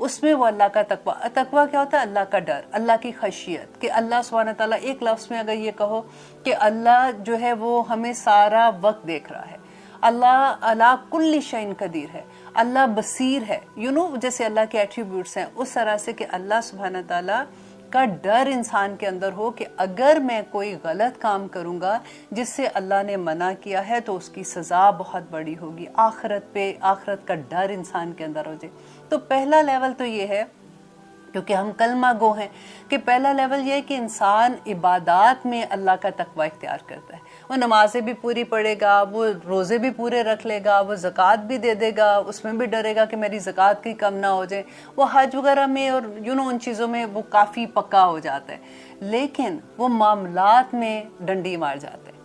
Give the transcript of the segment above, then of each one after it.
اس میں وہ اللہ کا تقوی کیا ہوتا ہے؟ اللہ کا ڈر، اللہ کی خشیت، کہ اللہ سبحانہ تعالیٰ، ایک لفظ میں اگر یہ کہو کہ اللہ جو ہے وہ ہمیں سارا وقت دیکھ رہا ہے، اللہ علی کل شیء قدیر ہے، اللہ بصیر ہے، جیسے اللہ کے ایٹریبیوٹس ہیں، اس طرح سے کہ اللہ سبحانہ تعالیٰ کا ڈر انسان کے اندر ہو کہ اگر میں کوئی غلط کام کروں گا جس سے اللہ نے منع کیا ہے تو اس کی سزا بہت بڑی ہوگی، آخرت کا ڈر انسان کے اندر ہو جائے۔ تو پہلا لیول تو یہ ہے، کیونکہ ہم کلمہ گو ہیں، کہ پہلا لیول یہ ہے کہ انسان عبادات میں اللہ کا تقوی اختیار کرتا ہے، وہ نمازیں بھی پوری پڑھے گا، وہ روزے بھی پورے رکھ لے گا، وہ زکوٰۃ بھی دے دے گا، اس میں بھی ڈرے گا کہ میری زکوٰۃ کی کم نہ ہو جائے، وہ حج وغیرہ میں اور ان چیزوں میں وہ کافی پکا ہو جاتا ہے، لیکن وہ معاملات میں ڈنڈی مار جاتا ہے۔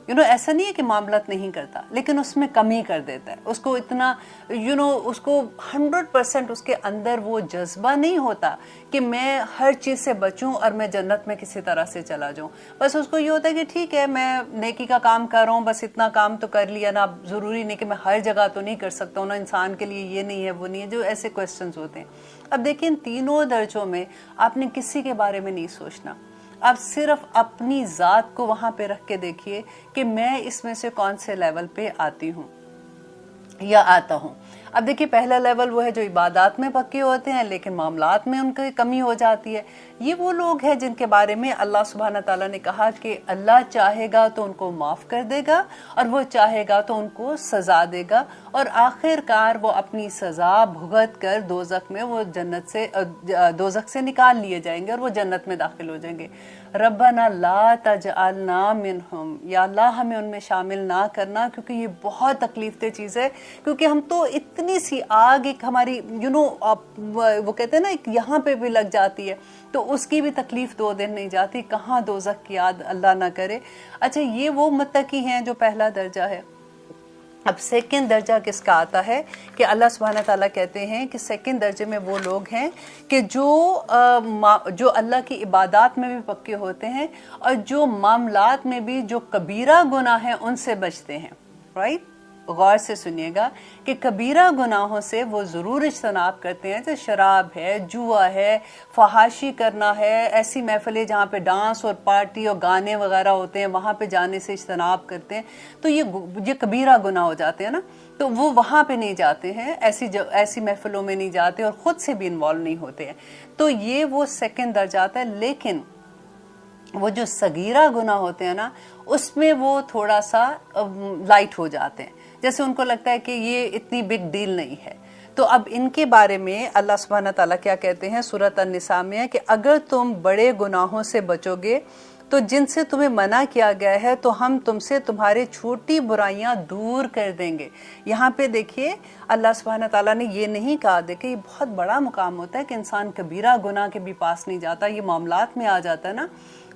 ایسا نہیں ہے کہ معاملات نہیں کرتا، لیکن اس میں کمی کر دیتا ہے، اس کو اتنا اس کو 100% اس کے اندر وہ جذبہ نہیں ہوتا کہ میں ہر چیز سے بچوں اور میں جنت میں کسی طرح سے چلا جاؤں۔ بس اس کو یہ ہوتا ہے کہ ٹھیک ہے میں نیکی کا کام کر رہا ہوں، بس اتنا کام تو کر لیا نا، ضروری نہیں کہ میں ہر جگہ تو نہیں کر سکتا ہوں نا، انسان کے لیے یہ نہیں ہے وہ نہیں ہے، جو ایسے کوسچنز ہوتے ہیں۔ اب دیکھیں تینوں درجوں میں آپ نے کسی کے بارے میں نہیں سوچنا، آپ صرف اپنی ذات کو وہاں پہ رکھ کے دیکھیے کہ میں اس میں سے کون سے لیول پہ آتی ہوں یا آتا ہوں۔ اب دیکھیے پہلا لیول وہ ہے جو عبادات میں پکے ہوتے ہیں لیکن معاملات میں ان کی کمی ہو جاتی ہے۔ یہ وہ لوگ ہیں جن کے بارے میں اللہ سبحانہ تعالیٰ نے کہا کہ اللہ چاہے گا تو ان کو معاف کر دے گا اور وہ چاہے گا تو ان کو سزا دے گا، اور آخر کار وہ اپنی سزا بھگت کر دوزخ میں وہ دوزخ سے نکال لیے جائیں گے اور وہ جنت میں داخل ہو جائیں گے۔ ربنا لا تجعلنا منہم، یا اللہ ہمیں ان میں شامل نہ کرنا، کیونکہ یہ بہت تکلیف دہ چیز ہے، کیونکہ ہم تو اتنی سی آگ ایک ہماری وہ کہتے ہیں نا ایک یہاں پہ بھی لگ جاتی ہے تو اس کی بھی تکلیف 2 دن نہیں جاتی، کہاں دوزخ کی یاد اللہ نہ کرے۔ اچھا یہ وہ متقی ہیں جو پہلا درجہ ہے۔ اب سیکنڈ درجہ کس کا آتا ہے کہ اللہ سبحانہ تعالیٰ کہتے ہیں کہ سیکنڈ درجے میں وہ لوگ ہیں کہ جو اللہ کی عبادات میں بھی پکے ہوتے ہیں اور جو معاملات میں بھی جو کبیرہ گناہ ہیں ان سے بچتے ہیں، رائٹ؟ غور سے سنیے گا کہ کبیرہ گناہوں سے وہ ضرور اجتناب کرتے ہیں، جیسے شراب ہے، جوا ہے، فحاشی کرنا ہے، ایسی محفلیں جہاں پہ ڈانس اور پارٹی اور گانے وغیرہ ہوتے ہیں وہاں پہ جانے سے اجتناب کرتے ہیں، تو یہ کبیرہ گناہ ہو جاتے ہیں نا، تو وہ وہاں پہ نہیں جاتے ہیں، ایسی محفلوں میں نہیں جاتے اور خود سے بھی انوالو نہیں ہوتے ہیں، تو یہ وہ سیکنڈ درجہ آتا ہے۔ لیکن وہ جو صغیرہ گناہ ہوتے ہیں نا اس میں وہ تھوڑا سا لائٹ ہو جاتے ہیں، جیسے ان کو لگتا ہے کہ یہ اتنی بگ ڈیل نہیں ہے۔ تو اب ان کے بارے میں اللہ سبحانہ تعالیٰ کیا کہتے ہیں سورۃ النساء میں کہ اگر تم بڑے گناہوں سے بچو گے تو جن سے تمہیں منع کیا گیا ہے تو ہم تم سے تمہارے چھوٹی برائیاں دور کر دیں گے۔ یہاں پہ دیکھیے اللہ سبحانہ تعالیٰ نے یہ نہیں کہا، دیکھیں یہ بہت بڑا مقام ہوتا ہے کہ انسان کبیرہ گناہ کے بھی پاس نہیں جاتا، یہ معاملات میں آ جاتا ہے نا،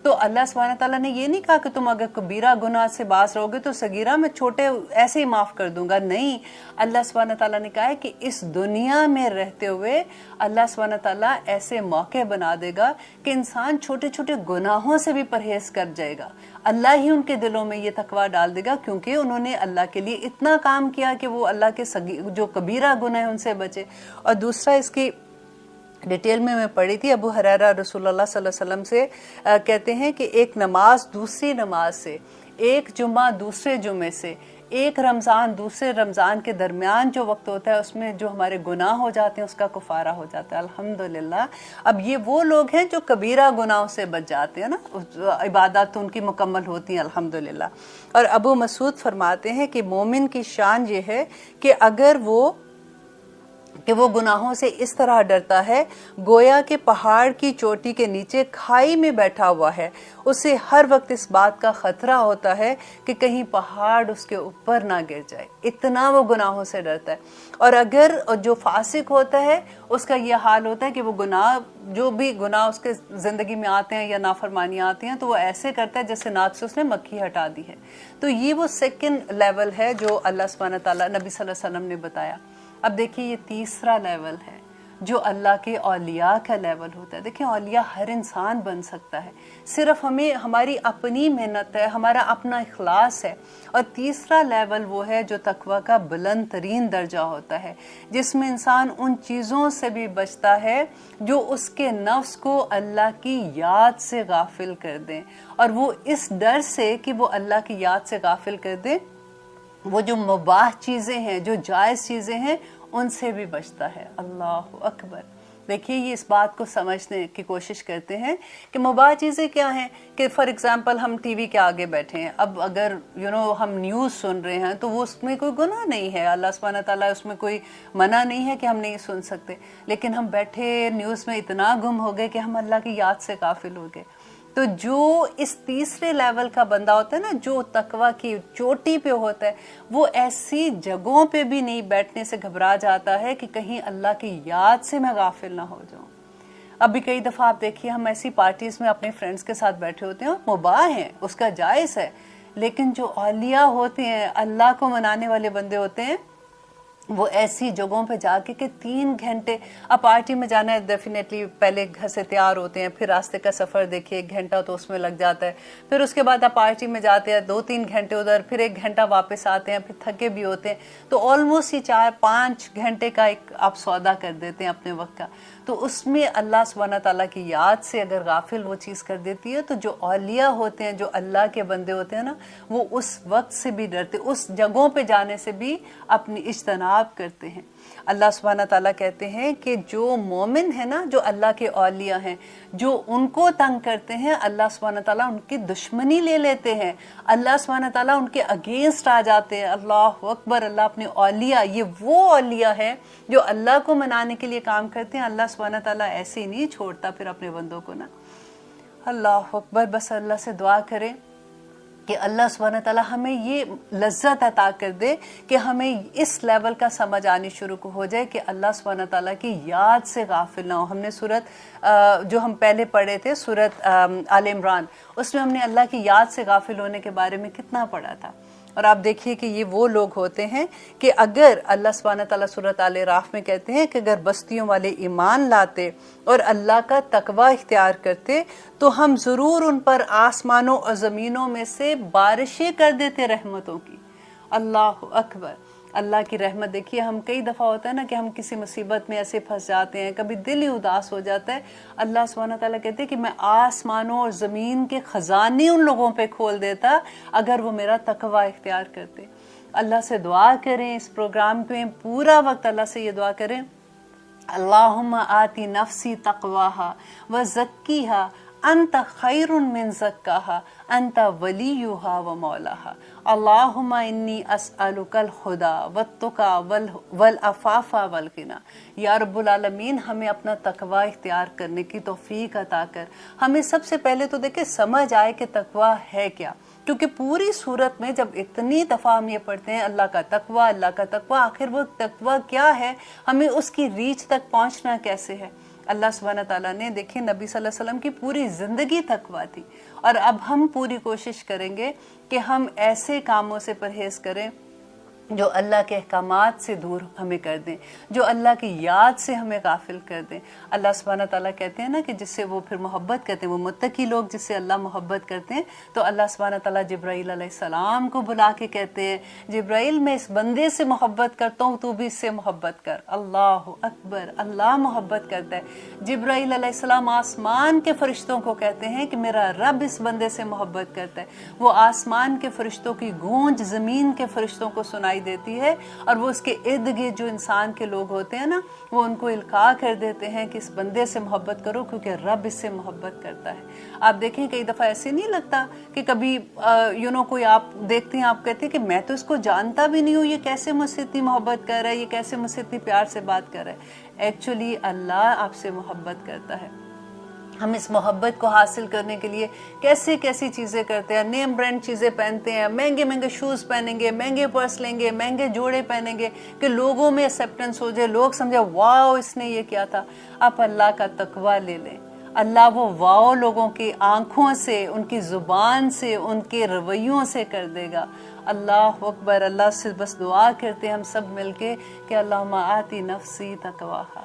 تو اللہ سبحانہ تعالیٰ نے یہ نہیں کہا کہ تم اگر کبیرہ گناہ سے باز رہو گے تو صغیرہ میں چھوٹے ایسے ہی معاف کر دوں گا، نہیں، اللہ سبحانہ تعالیٰ نے کہا ہے کہ اس دنیا میں رہتے ہوئے اللہ سبحانہ تعالیٰ ایسے موقع بنا دے گا کہ انسان چھوٹے چھوٹے گناہوں سے بھی پرہیز کر جائے گا، اللہ ہی ان کے دلوں میں یہ تقویٰ ڈال دے گا کیونکہ انہوں نے اللہ کے لیے اتنا کام کیا کہ وہ اللہ کے جو کبیرہ گناہ ہیں ان سے بچے۔ اور دوسرا اس کی ڈیٹیل میں پڑھی تھی، ابو ہریرہ رسول اللہ صلی اللہ علیہ وسلم سے کہتے ہیں کہ ایک نماز دوسری نماز سے، ایک جمعہ دوسرے جمعے سے، ایک رمضان دوسرے رمضان کے درمیان جو وقت ہوتا ہے اس میں جو ہمارے گناہ ہو جاتے ہیں اس کا کفارہ ہو جاتا ہے، الحمدللہ۔ اب یہ وہ لوگ ہیں جو کبیرہ گناہوں سے بچ جاتے ہیں نا، عبادات تو ان کی مکمل ہوتی ہیں الحمدللہ۔ اور ابو مسعود فرماتے ہیں کہ مومن کی شان یہ ہے کہ اگر وہ گناہوں سے اس طرح ڈرتا ہے گویا کہ پہاڑ کی چوٹی کے نیچے کھائی میں بیٹھا ہوا ہے، اسے ہر وقت اس بات کا خطرہ ہوتا ہے کہ کہیں پہاڑ اس کے اوپر نہ گر جائے، اتنا وہ گناہوں سے ڈرتا ہے۔ اور اگر جو فاسق ہوتا ہے اس کا یہ حال ہوتا ہے کہ وہ جو بھی گناہ اس کے زندگی میں آتے ہیں یا نافرمانیاں آتی ہیں تو وہ ایسے کرتا ہے جیسے ناک سے اس نے مکھی ہٹا دی ہے۔ تو یہ وہ سیکنڈ لیول ہے جو اللہ سبحانہ تعالیٰ نبی صلی اللہ علیہ وسلم نے بتایا۔ اب دیکھیے یہ تیسرا لیول ہے جو اللہ کے اولیاء کا لیول ہوتا ہے. دیکھیں اولیاء ہر انسان بن سکتا ہے, صرف ہمیں ہماری اپنی محنت ہے, ہمارا اپنا اخلاص ہے. اور تیسرا لیول وہ ہے جو تقویٰ کا بلند ترین درجہ ہوتا ہے, جس میں انسان ان چیزوں سے بھی بچتا ہے جو اس کے نفس کو اللہ کی یاد سے غافل کر دیں, اور وہ اس ڈر سے کہ وہ اللہ کی یاد سے غافل کر دیں, وہ جو مباح چیزیں ہیں, جو جائز چیزیں ہیں, ان سے بھی بچتا ہے. اللہ اکبر. دیکھیے یہ اس بات کو سمجھنے کی کوشش کرتے ہیں کہ مباح چیزیں کیا ہیں. کہ فار ایگزامپل ہم ٹی وی کے آگے بیٹھے ہیں, اب اگر ہم نیوز سن رہے ہیں تو وہ اس میں کوئی گناہ نہیں ہے, اللہ سبحانہ تعالیٰ اس میں کوئی منع نہیں ہے کہ ہم نہیں سن سکتے, لیکن ہم بیٹھے نیوز میں اتنا گم ہو گئے کہ ہم اللہ کی یاد سے غافل ہو گئے. تو جو اس تیسرے لیول کا بندہ ہوتا ہے نا, جو تقویٰ کی چوٹی پہ ہوتا ہے, وہ ایسی جگہوں پہ بھی نہیں بیٹھنے سے گھبرا جاتا ہے کہ کہیں اللہ کی یاد سے میں غافل نہ ہو جاؤں. ابھی کئی دفعہ آپ دیکھیے ہم ایسی پارٹیز میں اپنے فرینڈز کے ساتھ بیٹھے ہوتے ہیں, مباح ہیں, اس کا جائز ہے, لیکن جو اولیاء ہوتے ہیں, اللہ کو منانے والے بندے ہوتے ہیں, وہ ایسی جگہوں پہ جا کے کہ 3 گھنٹے, اب پارٹی میں جانا ہے ڈیفینیٹلی پہلے گھر سے تیار ہوتے ہیں, پھر راستے کا سفر دیکھیے 1 گھنٹہ تو اس میں لگ جاتا ہے, پھر اس کے بعد آپ پارٹی میں جاتے ہیں 2-3 گھنٹے ادھر, پھر 1 گھنٹہ واپس آتے ہیں, پھر تھکے بھی ہوتے ہیں, تو آلموسٹ یہ 4-5 گھنٹے کا ایک آپ سودا کر دیتے ہیں اپنے وقت کا. تو اس میں اللہ سبحانہ تعالیٰ کی یاد سے اگر غافل وہ چیز کر دیتی ہے, تو جو اولیاء ہوتے ہیں, جو اللہ کے بندے ہوتے ہیں نا, وہ اس وقت سے بھی ڈرتے, اس جگہوں پہ جانے سے بھی اپنی اجتناب کرتے ہیں. اللہ سبحانہ تعالیٰ کہتے ہیں کہ جو مومن ہے نا, جو اللہ کے اولیاء ہیں, جو ان کو تنگ کرتے ہیں, اللہ سبحانہ تعالیٰ ان کی دشمنی لے لیتے ہیں, اللہ سبحانہ تعالیٰ ان کے اگینسٹ آ جاتے ہیں. اللہ اکبر. اللہ اپنے اولیاء, یہ وہ اولیاء ہے جو اللہ کو منانے کے لیے کام کرتے ہیں, اللہ سبحانہ تعالیٰ ایسے ہی نہیں چھوڑتا پھر اپنے بندوں کو نا. اللہ اکبر. بس اللہ سے دعا کریں کہ اللہ سبحانہ تعالیٰ ہمیں یہ لذت عطا کر دے کہ ہمیں اس لیول کا سمجھ آنی شروع ہو جائے کہ اللہ سبحانہ تعالیٰ کی یاد سے غافل نہ ہو. ہم نے سورت جو ہم پہلے پڑھے تھے, سورت آل عمران, اس میں ہم نے اللہ کی یاد سے غافل ہونے کے بارے میں کتنا پڑھا تھا. اور آپ دیکھیے کہ یہ وہ لوگ ہوتے ہیں کہ اگر اللہ سبحانہ تعالیٰ سورۃ آل اعراف میں کہتے ہیں کہ اگر بستیوں والے ایمان لاتے اور اللہ کا تقویٰ اختیار کرتے تو ہم ضرور ان پر آسمانوں اور زمینوں میں سے بارشیں کر دیتے رحمتوں کی. اللہ اکبر. اللہ کی رحمت دیکھیے, ہم کئی دفعہ ہوتا ہے نا کہ ہم کسی مصیبت میں ایسے پھنس جاتے ہیں, کبھی دل ہی اداس ہو جاتا ہے. اللہ سبحانہ تعالیٰ کہتے ہیں کہ میں آسمانوں اور زمین کے خزانے ان لوگوں پہ کھول دیتا اگر وہ میرا تقویٰ اختیار کرتے. اللہ سے دعا کریں, اس پروگرام میں پورا وقت اللہ سے یہ دعا کریں, اللہم آتی نفسی تقواہا وزکیہا انت خیر من زکاہا انت ولیہا و مولاہا. اللہم انی اسألک الہدی والتقی والعفاف والغنی. یا رب العالمین ہمیں اپنا تقویٰ اختیار کرنے کی توفیق عطا کر. ہمیں سب سے پہلے تو دیکھیں سمجھ آئے کہ تقویٰ ہے کیا, کیونکہ پوری صورت میں جب اتنی دفعہ ہم یہ پڑھتے ہیں اللہ کا تقویٰ, اللہ کا تقویٰ, آخر وہ تقویٰ کیا ہے, ہمیں اس کی ریچ تک پہنچنا کیسے ہے. اللہ سبحانہ تعالیٰ نے دیکھیں نبی صلی اللہ علیہ وسلم کی پوری زندگی تقویٰ تھی, اور اب ہم پوری کوشش کریں گے کہ ہم ایسے کاموں سے پرہیز کریں جو اللہ کے احکامات سے دور ہمیں کر دیں, جو اللہ کی یاد سے ہمیں غافل کر دیں. اللہ سبحانہ تعالیٰ کہتے ہیں نا کہ جس سے وہ پھر محبت کرتے ہیں, وہ متقی لوگ جس سے اللہ محبت کرتے ہیں, تو اللہ سبحانہ تعالیٰ جبرائیل علیہ السلام کو بلا کے کہتے ہیں, جبرائیل میں اس بندے سے محبت کرتا ہوں, تو بھی اس سے محبت کر. اللہ اکبر. اللہ محبت کرتا ہے. جبرائیل علیہ السلام آسمان کے فرشتوں کو کہتے ہیں کہ میرا رب اس بندے سے محبت کرتا ہے. وہ آسمان کے فرشتوں کی گونج زمین کے فرشتوں کو سنائی دیتی ہے, اور وہ اس کے ارد گرد جو انسان کے لوگ ہوتے ہیں نا, وہ ان کو القاء کر دیتے ہیں کہ اس بندے سے محبت کرو کیونکہ رب اس سے محبت کرتا ہے. آپ دیکھیں کئی دفعہ ایسے نہیں لگتا کہ کبھی کوئی آپ دیکھتے ہیں, آپ کہتے ہیں کہ میں تو اس کو جانتا بھی نہیں ہوں, یہ کیسے مجھ سے اتنی محبت کر رہا ہے, یہ کیسے مجھ سے اتنی پیار سے بات کر رہا ہے. ایکچولی اللہ آپ سے محبت کرتا ہے. ہم اس محبت کو حاصل کرنے کے لیے کیسی کیسی چیزیں کرتے ہیں, نیم برانڈ چیزیں پہنتے ہیں, مہنگے مہنگے شوز پہنیں گے, مہنگے پرس لیں گے, مہنگے جوڑے پہنیں گے کہ لوگوں میں ایکسیپٹنس ہو جائے, لوگ سمجھے واو اس نے یہ کیا تھا. آپ اللہ کا تقویٰ لے لیں, اللہ وہ واو لوگوں کی آنکھوں سے, ان کی زبان سے, ان کے رویوں سے کر دے گا. اللہ اکبر. اللہ سے بس دعا کرتے ہیں ہم سب مل کے کہ اللہم آتی نفسی تقواہا.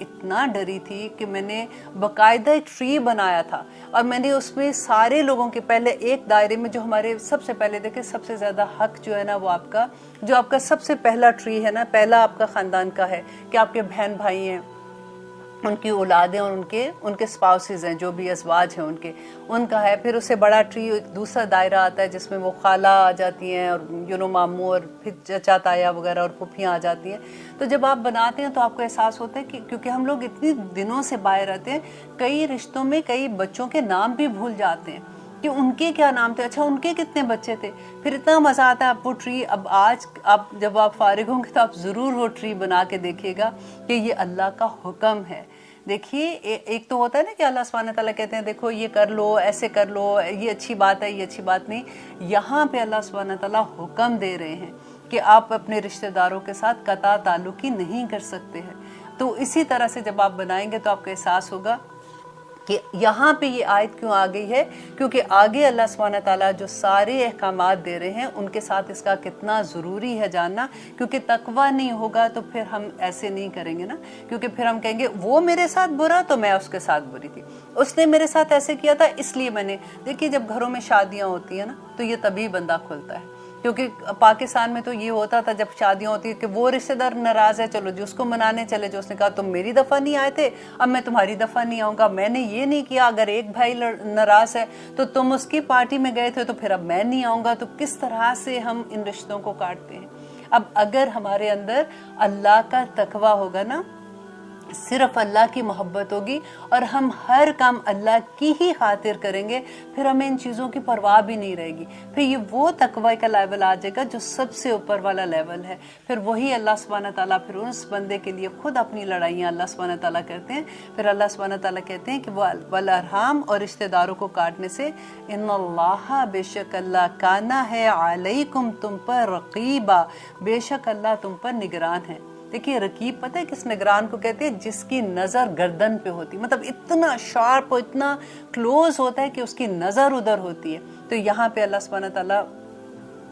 اتنا ڈری تھی کہ میں نے باقاعدہ ایک ٹری بنایا تھا اور میں نے اس میں سارے لوگوں کے پہلے ایک دائرے میں جو ہمارے سب سے پہلے دیکھیں سب سے زیادہ حق جو ہے نا وہ آپ کا جو آپ کا سب سے پہلا ٹری ہے نا پہلا آپ کا خاندان کا ہے کہ آپ کے بہن بھائی ہیں ان کی اولادیں اور ان کے اسپاؤسز ہیں جو بھی ازواج ہیں ان کا ہے. پھر اس سے بڑا ٹری ایک دوسرا دائرہ آتا ہے جس میں وہ خالہ آ جاتی ہیں اور ماموں اور پھر چچا تایا وغیرہ اور پھوپھیاں آ جاتی ہیں. تو جب آپ بناتے ہیں تو آپ کو احساس ہوتا ہے کہ کیونکہ ہم لوگ اتنی دنوں سے باہر رہتے ہیں کئی رشتوں میں کئی بچوں کے نام بھی بھول جاتے ہیں کہ ان کے کیا نام تھے, اچھا ان کے کتنے بچے تھے. پھر اتنا مزہ آتا ہے آپ وہ ٹری اب آج آپ جب آپ فارغ ہوں گے تو آپ ضرور وہ ٹری بنا کے دیکھیے گا کہ یہ اللہ کا حکم ہے. دیکھیے ایک تو ہوتا ہے نا کہ اللہ سبحانہ تعالیٰ کہتے ہیں دیکھو یہ کر لو, ایسے کر لو, یہ اچھی بات ہے, یہ اچھی بات نہیں. یہاں پہ اللہ سبحانہ تعالیٰ حکم دے رہے ہیں کہ آپ اپنے رشتہ داروں کے ساتھ قطع تعلقی نہیں کر سکتے ہیں. تو اسی طرح سے جب آپ بنائیں گے تو آپ کو احساس ہوگا کہ یہاں پہ یہ آیت کیوں آ گئی ہے, کیونکہ آگے اللہ سبحانہ تعالیٰ جو سارے احکامات دے رہے ہیں ان کے ساتھ اس کا کتنا ضروری ہے جاننا. کیونکہ تقویٰ نہیں ہوگا تو پھر ہم ایسے نہیں کریں گے نا, کیونکہ پھر ہم کہیں گے وہ میرے ساتھ برا تو میں اس کے ساتھ بری تھی, اس نے میرے ساتھ ایسے کیا تھا اس لیے میں نے. دیکھیے جب گھروں میں شادیاں ہوتی ہیں نا تو یہ تبھی بندہ کھلتا ہے, کیونکہ پاکستان میں تو یہ ہوتا تھا جب شادیاں ہوتی کہ وہ رشتہ دار ناراض ہے چلو جو اس کو منانے چلے, جو اس نے کہا تم میری دفعہ نہیں آئے تھے اب میں تمہاری دفعہ نہیں آؤں گا, میں نے یہ نہیں کیا, اگر ایک بھائی ناراض ہے تو تم اس کی پارٹی میں گئے تھے تو پھر اب میں نہیں آؤں گا. تو کس طرح سے ہم ان رشتوں کو کاٹتے ہیں. اب اگر ہمارے اندر اللہ کا تقویٰ ہوگا نا, صرف اللہ کی محبت ہوگی اور ہم ہر کام اللہ کی ہی خاطر کریں گے, پھر ہمیں ان چیزوں کی پرواہ بھی نہیں رہے گی. پھر یہ وہ تقوی کا لیول آ جائے گا جو سب سے اوپر والا لیول ہے. پھر وہی اللہ سبحانہ تعالیٰ پھر اس بندے کے لیے خود اپنی لڑائیاں اللہ سبحانہ تعالیٰ کرتے ہیں. پھر اللہ سبحانہ تعالیٰ کہتے ہیں کہ وہ والارحام اور رشتہ داروں کو کاٹنے سے ان اللہ بے شک اللہ کانا ہے علیکم تم پر رقیبا, بے شک اللہ تم پر نگران ہے. دیکھیے رقیب پتہ ہے کس نگران کو کہتے ہیں, جس کی نظر گردن پہ ہوتی, مطلب اتنا شارپ اور اتنا کلوز ہوتا ہے کہ اس کی نظر ادھر ہوتی ہے. تو یہاں پہ اللہ سبحانہ تعالیٰ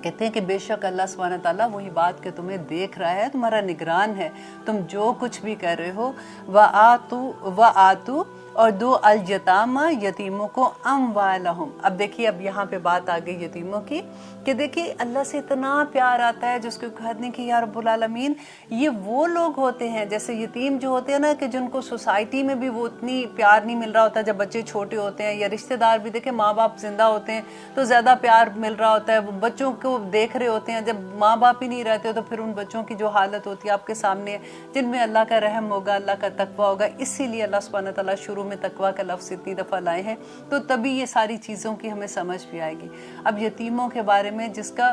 کہتے ہیں کہ بے شک اللہ سبحانہ تعالیٰ وہی بات کہ تمہیں دیکھ رہا ہے, تمہارا نگران ہے, تم جو کچھ بھی کر رہے ہو. وَآتُوا اور دو الیتامہ یتیموں کو اموالہم. اب دیکھیے اب یہاں پہ بات آ گئی یتیموں کی کہ دیکھیے اللہ سے اتنا پیار آتا ہے جس کو کہتے ہیں کہ یا رب العالمین یہ وہ لوگ ہوتے ہیں جیسے یتیم جو ہوتے ہیں نا کہ جن کو سوسائٹی میں بھی وہ اتنی پیار نہیں مل رہا ہوتا جب بچے چھوٹے ہوتے ہیں, یا رشتہ دار بھی دیکھیں ماں باپ زندہ ہوتے ہیں تو زیادہ پیار مل رہا ہوتا ہے, وہ بچوں کو دیکھ رہے ہوتے ہیں. جب ماں باپ ہی نہیں رہتے تو پھر ان بچوں کی جو حالت ہوتی ہے آپ کے سامنے ہے, جن میں اللہ کا رحم ہوگا, اللہ کا تقویٰ ہوگا. اسی لیے اللہ سبحانہ تعالیٰ شروع میں تقویٰ کا لفظ اتنی دفعہ لائے ہیں, تو تبھی یہ ساری چیزوں کی ہمیں سمجھ بھی آئے گی. اب یتیموں کے بارے میں جس کا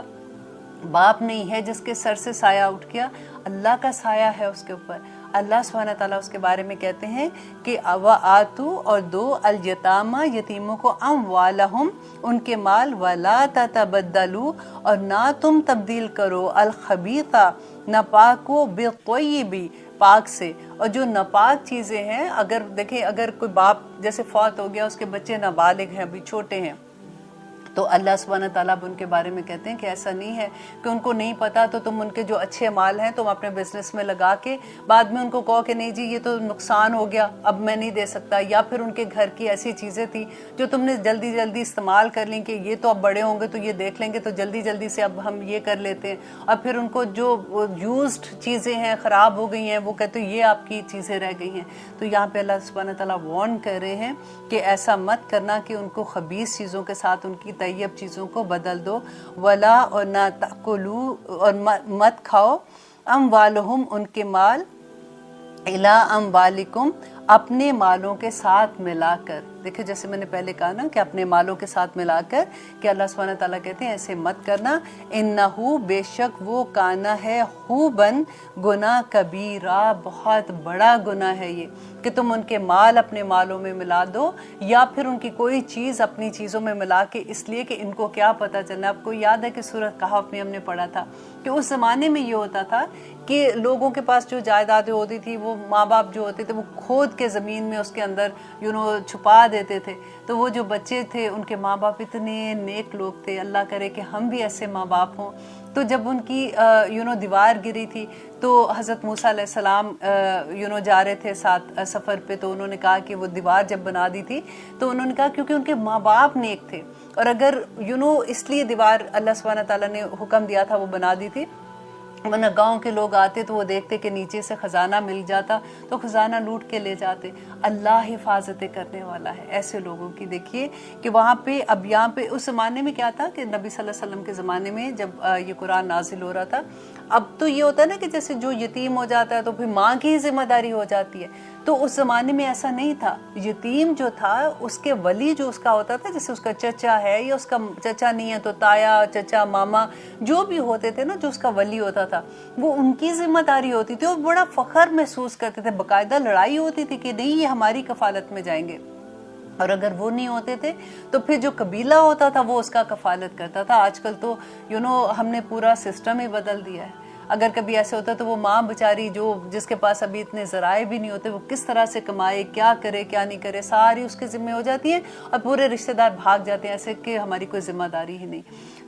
باپ نہیں ہے, جس کے سر سے سایہ اٹھ گیا, اللہ کا سایہ ہے اس کے اوپر. اللہ سبحانہ تعالیٰ اس کے بارے میں کہتے ہیں کہ وَآتُوا اور دو الیتامہ یتیموں کو اموالہم ان کے مال, وَلَا تَتَبَدَّلُوا اور نہ تم تبدیل کرو, الخبیثہ ناپاک کو, بالطیب پاک سے. اور جو ناپاک چیزیں ہیں, اگر دیکھیں اگر کوئی باپ جیسے فوت ہو گیا, اس کے بچے نابالغ ہیں, ابھی چھوٹے ہیں, تو اللہ سبحانہ تعالیٰ ان کے بارے میں کہتے ہیں کہ ایسا نہیں ہے کہ ان کو نہیں پتا تو تم ان کے جو اچھے مال ہیں تم اپنے بزنس میں لگا کے بعد میں ان کو کہو کہ نہیں جی یہ تو نقصان ہو گیا اب میں نہیں دے سکتا, یا پھر ان کے گھر کی ایسی چیزیں تھی جو تم نے جلدی استعمال کر لیں کہ یہ تو اب بڑے ہوں گے تو یہ دیکھ لیں گے تو جلدی سے اب ہم یہ کر لیتے ہیں, اور پھر ان کو جو یوزڈ چیزیں ہیں خراب ہو گئی ہیں وہ کہتے ہیں یہ آپ کی چیزیں رہ گئی ہیں. تو یہاں پہ اللہ سبحانہ تعالیٰ وارن کر رہے ہیں کہ ایسا مت کرنا کہ ان کو خبیث چیزوں کے ساتھ ان کی طیب چیزوں کو بدل دو. ولا اور نہ تاکلوا اور مت کھاؤ, اموالہم ان کے مال, الا اموالکم اپنے مالوں کے ساتھ ملا کر. دیکھیں جیسے میں نے پہلے کہا نا کہ اپنے مالوں کے ساتھ ملا کر, کہ اللہ سبحانہ تعالیٰ کہتے ہیں ایسے مت کرنا. انہو بے شک وہ کانا ہے, خوبن گناہ کبیرہ بہت بڑا گناہ ہے یہ کہ تم ان کے مال اپنے مالوں میں ملا دو, یا پھر ان کی کوئی چیز اپنی چیزوں میں ملا کے, اس لیے کہ ان کو کیا پتہ چلنا. آپ کو یاد ہے کہ سورۃ کہف میں ہم نے پڑھا تھا کہ اس زمانے میں یہ ہوتا تھا کہ لوگوں کے پاس جو جائیدادیں ہوتی تھی وہ ماں باپ جو ہوتے تھے وہ کھود کے زمین میں اس کے اندر چھپا دیتے تھے تو وہ جو بچے تھے ان کے ماں باپ اتنے نیک لوگ تھے، اللہ کرے کہ ہم بھی ایسے ماں باپ ہوں. تو جب ان کی دیوار گری تھی تو حضرت موسیٰ علیہ السلام جا رہے تھے ساتھ سفر پہ، تو انہوں نے کہا کہ وہ دیوار جب بنا دی تھی تو انہوں نے کہا کیونکہ ان کے ماں باپ نیک تھے، اور اگر اس لیے دیوار اللہ سبحانہ تعالیٰ نے حکم دیا تھا وہ بنا دی تھی، ورنہ گاؤں کے لوگ آتے تو وہ دیکھتے کہ نیچے سے خزانہ مل جاتا تو خزانہ لوٹ کے لے جاتے. اللہ حفاظتیں کرنے والا ہے ایسے لوگوں کی. دیکھیے کہ وہاں پہ اب یہاں پہ اس زمانے میں کیا تھا کہ نبی صلی اللہ علیہ وسلم کے زمانے میں جب یہ قرآن نازل ہو رہا تھا، اب تو یہ ہوتا ہے نا کہ جیسے جو یتیم ہو جاتا ہے تو پھر ماں کی ہی ذمہ داری ہو جاتی ہے. تو اس زمانے میں ایسا نہیں تھا. یتیم جو تھا اس کے ولی جو اس کا ہوتا تھا، جیسے اس کا چچا ہے یا اس کا چچا نہیں ہے تو تایا، چچا، ماما جو بھی ہوتے تھے نا، جو اس کا ولی ہوتا تھا وہ ان کی ذمہ داری ہوتی تھی، اور بڑا فخر محسوس کرتے تھے. باقاعدہ لڑائی ہوتی تھی کہ نہیں یہ ہماری کفالت میں جائیں گے، اور اگر وہ نہیں ہوتے تھے تو پھر جو قبیلہ ہوتا تھا وہ اس کا کفالت کرتا تھا. آج کل تو ہم نے پورا سسٹم ہی بدل دیا ہے. اگر کبھی ایسے ہوتا تو وہ ماں بیچاری جس کے پاس ابھی اتنے ذرائع بھی نہیں ہوتے، وہ کس طرح سے کمائے، کیا کرے کیا نہیں کرے، ساری اس کے ذمہ ہو جاتی ہیں، اور پورے رشتہ دار بھاگ جاتے ہیں ایسے کہ ہماری کوئی ذمہ داری ہی نہیں.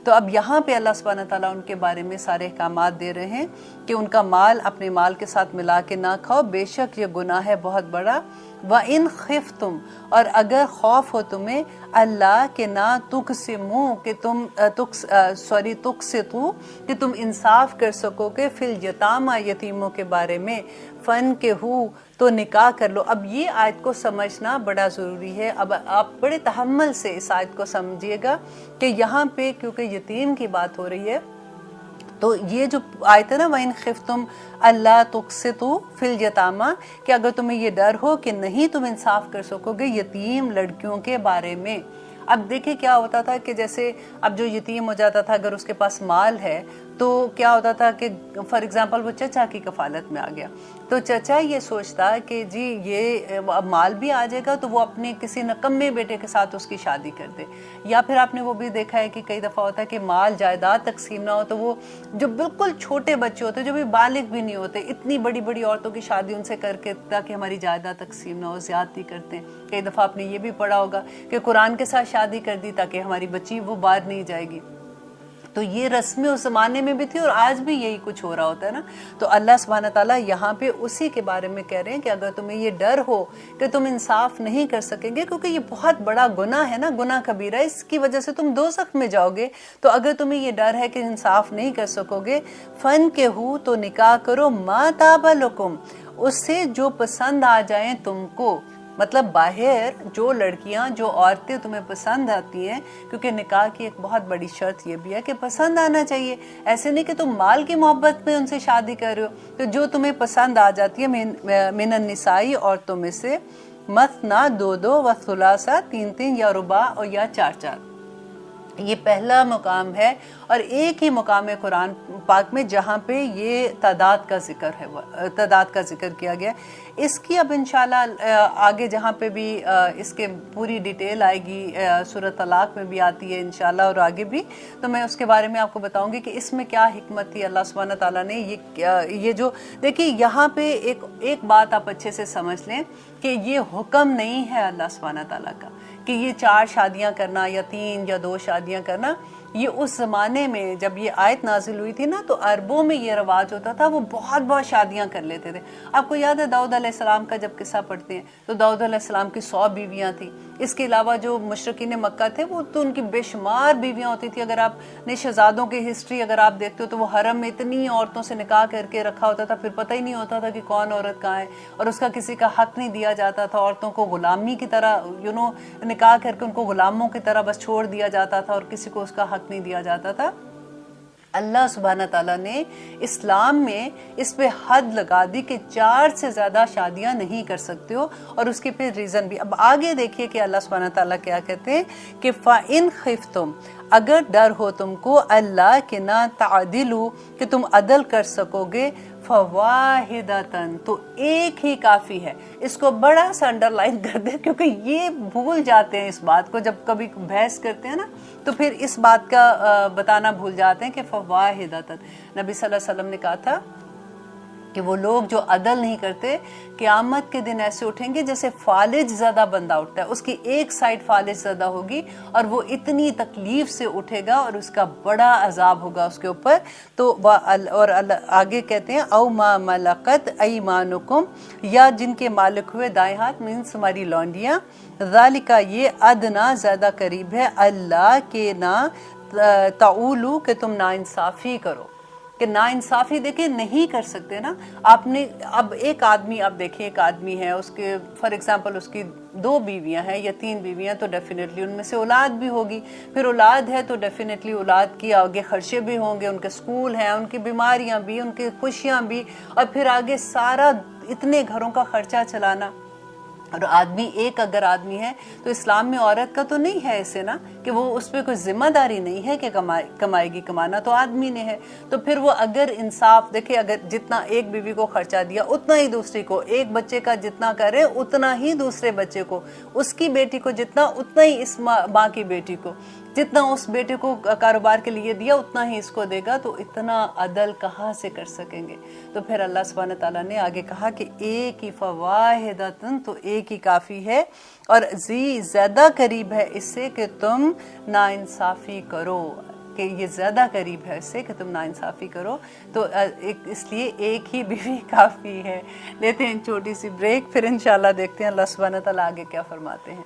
تو اب یہاں پہ اللہ سبحانہ تعالیٰ ان کے بارے میں سارے احکامات دے رہے ہیں کہ ان کا مال اپنے مال کے ساتھ ملا کے نہ کھاؤ، بے شک یہ گناہ ہے بہت بڑا. وَإِنْ خِفْتُمْ، اور اگر خوف ہو تمہیں اللہ کہ نہ تقسموا کہ تم تقسطوا کہ تم انصاف کر سکو گے فی الیتامى یتیموں کے بارے میں، فانکحوا تو نکاح کر لو. اب یہ آیت کو سمجھنا بڑا ضروری ہے. اب آپ بڑے تحمل سے اس آیت کو سمجھیے گا کہ یہاں پہ کیونکہ یتیم کی بات ہو رہی ہے، تو یہ جو آیت ہے نا وَإِنْ خِفْتُمْ أَلَّا تُقْسِطُوا فِي الْيَتَامَى، کہ اگر تمہیں یہ ڈر ہو کہ نہیں تم انصاف کر سکو گے یتیم لڑکیوں کے بارے میں. اب دیکھیں کیا ہوتا تھا کہ جیسے اب جو یتیم ہو جاتا تھا اگر اس کے پاس مال ہے تو کیا ہوتا تھا کہ فار ایگزامپل وہ چچا کی کفالت میں آ گیا، تو چچا یہ سوچتا کہ جی یہ اب مال بھی آ جائے گا تو وہ اپنے کسی نکمے بیٹے کے ساتھ اس کی شادی کر دے. یا پھر آپ نے وہ بھی دیکھا ہے کہ کئی دفعہ ہوتا ہے کہ مال جائیداد تقسیم نہ ہو تو وہ جو بالکل چھوٹے بچے ہوتے جو بھی بالغ بھی نہیں ہوتے، اتنی بڑی بڑی عورتوں کی شادی ان سے کر کے تاکہ ہماری جائیداد تقسیم نہ ہو، زیادتی کرتے ہیں. کئی دفعہ آپ نے یہ بھی پڑھا ہوگا کہ قرآن کے ساتھ شادی کر دی تاکہ ہماری بچی وہ باہر نہیں جائے گی. تو یہ رسمیں اس زمانے میں بھی تھی اور آج بھی یہی کچھ ہو رہا ہوتا ہے نا. تو اللہ سبحانہ تعالیٰ یہاں پہ اسی کے بارے میں کہہ رہے ہیں کہ اگر تمہیں یہ ڈر ہو کہ تم انصاف نہیں کر سکیں گے، کیونکہ یہ بہت بڑا گناہ ہے نا، گناہ کبیرہ، اس کی وجہ سے تم دوزخ میں جاؤ گے. تو اگر تمہیں یہ ڈر ہے کہ انصاف نہیں کر سکو گے، فَانْكِحُوا تو نکاح کرو مَا طَابَ لَكُمْ اس سے جو پسند آ جائیں تم کو. مطلب باہر جو لڑکیاں جو عورتیں تمہیں پسند آتی ہیں، کیونکہ نکاح کی ایک بہت بڑی شرط یہ بھی ہے کہ پسند آنا چاہیے. ایسے نہیں کہ تم مال کی محبت میں ان سے شادی کر رہے ہو. تو جو تمہیں پسند آ جاتی ہے من النساء عورتوں میں سے، مثنا دو دو و ثلاثہ تین تین یا رباع اور یا چار چار. یہ پہلا مقام ہے اور ایک ہی مقام ہے قرآن پاک میں جہاں پہ یہ تعداد کا ذکر ہے، تعداد کا ذکر کیا گیا. اس کی اب انشاءاللہ آگے جہاں پہ بھی اس کے پوری ڈیٹیل آئے گی، سورۃ طلاق میں بھی آتی ہے انشاءاللہ اور آگے بھی، تو میں اس کے بارے میں آپ کو بتاؤں گی کہ اس میں کیا حکمت تھی اللہ سبحانہ تعالیٰ نے. یہ جو دیکھیے یہاں پہ ایک بات آپ اچھے سے سمجھ لیں کہ یہ حکم نہیں ہے اللہ سبحانہ تعالیٰ کا کہ یہ 4 شادیاں کرنا یا 3 یا 2 شادیاں کرنا. یہ اس زمانے میں جب یہ آیت نازل ہوئی تھی نا تو عربوں میں یہ رواج ہوتا تھا، وہ بہت بہت شادیاں کر لیتے تھے. آپ کو یاد ہے داؤد علیہ السلام کا جب قصہ پڑھتے ہیں تو داؤد علیہ السلام کی 100 بیویاں تھیں. اس کے علاوہ جو مشرکین مکہ تھے وہ تو ان کی بے شمار بیویاں ہوتی تھی. اگر آپ نے شہزادوں کی ہسٹری اگر آپ دیکھتے ہو تو وہ حرم میں اتنی عورتوں سے نکاح کر کے رکھا ہوتا تھا، پھر پتہ ہی نہیں ہوتا تھا کہ کون عورت کہاں ہے، اور اس کا کسی کا حق نہیں دیا جاتا تھا. عورتوں کو غلامی کی طرح نکاح کر کے ان کو غلاموں کی طرح بس چھوڑ دیا جاتا تھا اور کسی کو اس کا حق نہیں دیا جاتا تھا. اللہ سبحانہ تعالیٰ نے اسلام میں اس پہ حد لگا دی کہ 4 سے زیادہ شادیاں نہیں کر سکتے ہو، اور اس کی پھر ریزن بھی. اب آگے دیکھیے کہ اللہ سبحانہ تعالیٰ کیا کہتے ہیں کہ فَإِنْ خِفْتُمْ اگر ڈر ہو تم کو اللہ کہ نہ تعدلوا کہ تم عدل کر سکو گے، فواحدتن تو ایک ہی کافی ہے. اس کو بڑا سا انڈر لائن کر دیں کیونکہ یہ بھول جاتے ہیں اس بات کو، جب کبھی بحث کرتے ہیں نا تو پھر اس بات کا بتانا بھول جاتے ہیں کہ فواحدتن. نبی صلی اللہ علیہ وسلم نے کہا تھا کہ وہ لوگ جو عدل نہیں کرتے قیامت کے دن ایسے اٹھیں گے جیسے فالج زدہ بندہ اٹھتا ہے، اس کی ایک سائڈ فالج زدہ ہوگی اور وہ اتنی تکلیف سے اٹھے گا اور اس کا بڑا عذاب ہوگا اس کے اوپر۔ تو اور آگے کہتے ہیں او ما ملکت ایمانکم، یا جن کے مالک ہوئے دائیں ہاتھ، مینس ہماری لونڈیاں، ذالک یہ ادنا زیادہ قریب ہے، اللہ کے نہ تعولو کہ تم ناانصافی کرو، کہ ناانصافی دیکھیں نہیں کر سکتے نا آپ نے۔ اب ایک آدمی، آپ دیکھیں ایک آدمی ہے، اس کے فار ایگزامپل اس کی 2 بیویاں ہیں یا 3 بیویاں، تو ڈیفینیٹلی ان میں سے اولاد بھی ہوگی، پھر اولاد ہے تو ڈیفینیٹلی اولاد کی آگے خرچے بھی ہوں گے، ان کے سکول ہیں، ان کی بیماریاں بھی، ان کی خوشیاں بھی، اور پھر آگے سارا اتنے گھروں کا خرچہ چلانا۔ اور آدمی ایک اگر آدمی ہے تو اسلام میں عورت کا تو نہیں ہے ایسے نا کہ وہ اس پہ کوئی ذمہ داری نہیں ہے کہ کمائے گی، کمانا تو آدمی نے ہے۔ تو پھر وہ اگر انصاف دیکھے، اگر جتنا ایک بیوی کو خرچہ دیا اتنا ہی دوسری کو، ایک بچے کا جتنا کرے اتنا ہی دوسرے بچے کو، اس کی بیٹی کو جتنا اتنا ہی اس ماں کی بیٹی کو، جتنا اس بیٹے کو کاروبار کے لیے دیا اتنا ہی اس کو دے گا، تو اتنا عدل کہاں سے کر سکیں گے؟ تو پھر اللہ سبحانہ تعالیٰ نے آگے کہا کہ ایک ہی فواحدۃ، تو ایک ہی کافی ہے، اور زیادہ قریب ہے اس سے کہ تم ناانصافی کرو، کہ یہ زیادہ قریب ہے اس سے کہ تم ناانصافی کرو، تو اس لیے ایک ہی بیوی کافی ہے۔ لیتے ہیں چھوٹی سی بریک، پھر انشاءاللہ دیکھتے ہیں اللہ سبحانہ تعالیٰ آگے کیا فرماتے ہیں۔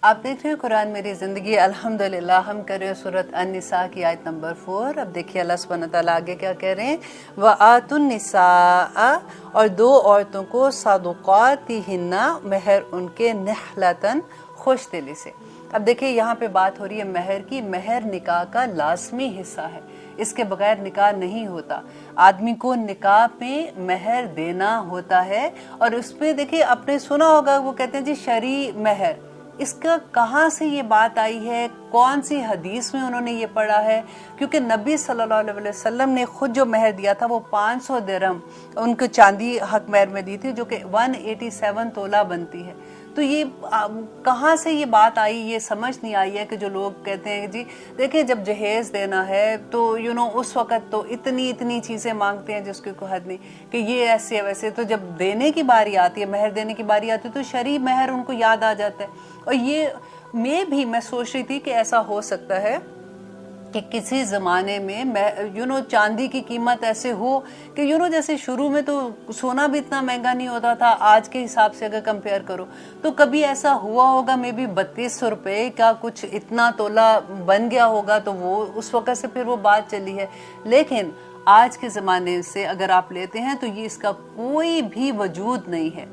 آپ دیکھ رہے ہیں قرآن میری زندگی، الحمدللہ ہم کر رہے ہیں سورۃ النساء کی آیت نمبر 4۔ اب دیکھیے اللہ سبحانہ تعالیٰ آگے کیا کہہ رہے ہیں، وَآتُوا النِّسَاءَ، اور دو عورتوں کو صدقاتہن، مہر ان کے، نحلتاً، خوش دلی سے۔ اب دیکھیں یہاں پہ بات ہو رہی ہے مہر کی۔ مہر نکاح کا لازمی حصہ ہے، اس کے بغیر نکاح نہیں ہوتا۔ آدمی کو نکاح میں مہر دینا ہوتا ہے، اور اس پہ دیکھیں آپ نے سنا ہوگا وہ کہتے ہیں جی شرعی مہر، اس کا کہاں سے یہ بات آئی ہے، کون سی حدیث میں انہوں نے یہ پڑھا ہے؟ کیونکہ نبی صلی اللہ علیہ وسلم نے خود جو مہر دیا تھا وہ 500 درہم ان کو چاندی حق مہر میں دی تھی، جو کہ 187 تولہ بنتی ہے۔ تو یہ کہاں سے یہ بات آئی، یہ سمجھ نہیں آئی ہے کہ جو لوگ کہتے ہیں جی دیکھیں جب جہیز دینا ہے تو اس وقت تو اتنی چیزیں مانگتے ہیں جس کی کوئی حد نہیں، کہ یہ ایسے ویسے، تو جب دینے کی باری آتی ہے، مہر دینے کی باری آتی ہے، تو شرعی مہر ان کو یاد آ جاتا ہے۔ اور یہ میں سوچ رہی تھی کہ ایسا ہو سکتا ہے کہ کسی زمانے میں چاندی کی قیمت ایسے ہو کہ جیسے شروع میں تو سونا بھی اتنا مہنگا نہیں ہوتا تھا آج کے حساب سے اگر کمپیئر کرو، تو کبھی ایسا ہوا ہوگا میں بھی 3200 روپے کا کچھ اتنا تولہ بن گیا ہوگا، تو وہ اس وقت سے پھر وہ بات چلی ہے۔ لیکن آج کے زمانے سے اگر آپ لیتے ہیں تو یہ اس کا کوئی بھی وجود نہیں ہے۔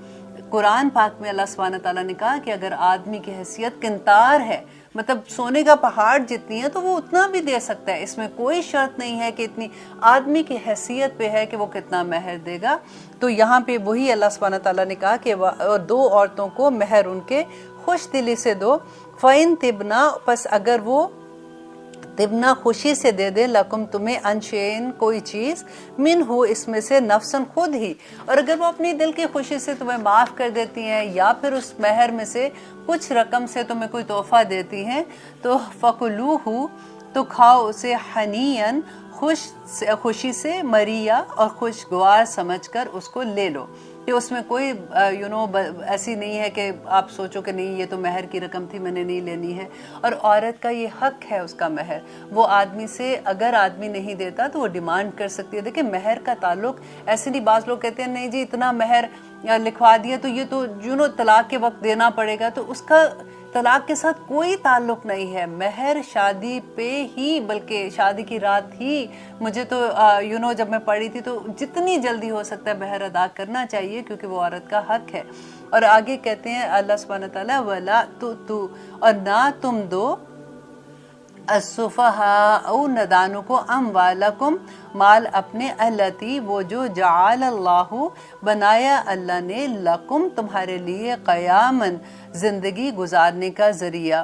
قرآن پاک میں اللہ سبحانہ تعالیٰ نے کہا کہ اگر آدمی کی حیثیت قنطار ہے، مطلب سونے کا پہاڑ جتنی ہے، تو وہ اتنا بھی دے سکتا ہے، اس میں کوئی شرط نہیں ہے کہ اتنی، آدمی کی حیثیت پہ ہے کہ وہ کتنا مہر دے گا۔ تو یہاں پہ وہی اللہ سبحانہ تعالیٰ نے کہا کہ دو عورتوں کو مہر ان کے خوش دلی سے دو، فَإِن طِبْنَا، پس اگر وہ طبنا خوشی سے دے دے، لکم تمہیں، انشین کوئی چیز، من ہو اس میں سے، نفسن خود ہی، اور اگر وہ اپنی دل کی خوشی سے تمہیں معاف کر دیتی ہیں یا پھر اس مہر میں سے کچھ رقم سے تمہیں کوئی تحفہ دیتی ہیں، تو فَكُلُوهُ، تو کھاؤ اسے، حنیئن، خوشی سے، مریا، اور خوشگوار سمجھ کر اس کو لے لو، کہ اس میں کوئی ایسی نہیں ہے کہ آپ سوچو کہ نہیں یہ تو مہر کی رقم تھی میں نے نہیں لینی ہے۔ اور عورت کا یہ حق ہے اس کا مہر، وہ آدمی سے اگر آدمی نہیں دیتا تو وہ ڈیمانڈ کر سکتی ہے۔ دیکھیں مہر کا تعلق ایسے نہیں، بعض لوگ کہتے ہیں نہیں جی اتنا مہر لکھوا دیا تو یہ تو طلاق کے وقت دینا پڑے گا، تو اس کا طلاق کے ساتھ کوئی تعلق نہیں ہے۔ مہر شادی پہ ہی، بلکہ شادی کی رات ہی، مجھے تو جب میں پڑھی تھی تو جتنی جلدی ہو سکتا ہے مہر ادا کرنا چاہیے، کیونکہ وہ عورت کا حق ہے۔ اور آگے کہتے ہیں اللہ سبحانہ تعالیٰ وَلَا تُؤْتُوا، اور نہ تم دو، السفہاء نادانوں کو، اموالکم، مال اپنے، التی، وہ جو، جعل اللہ، بنایا اللہ نے، لکم، تمہارے لیے، قیامن، زندگی گزارنے کا ذریعہ،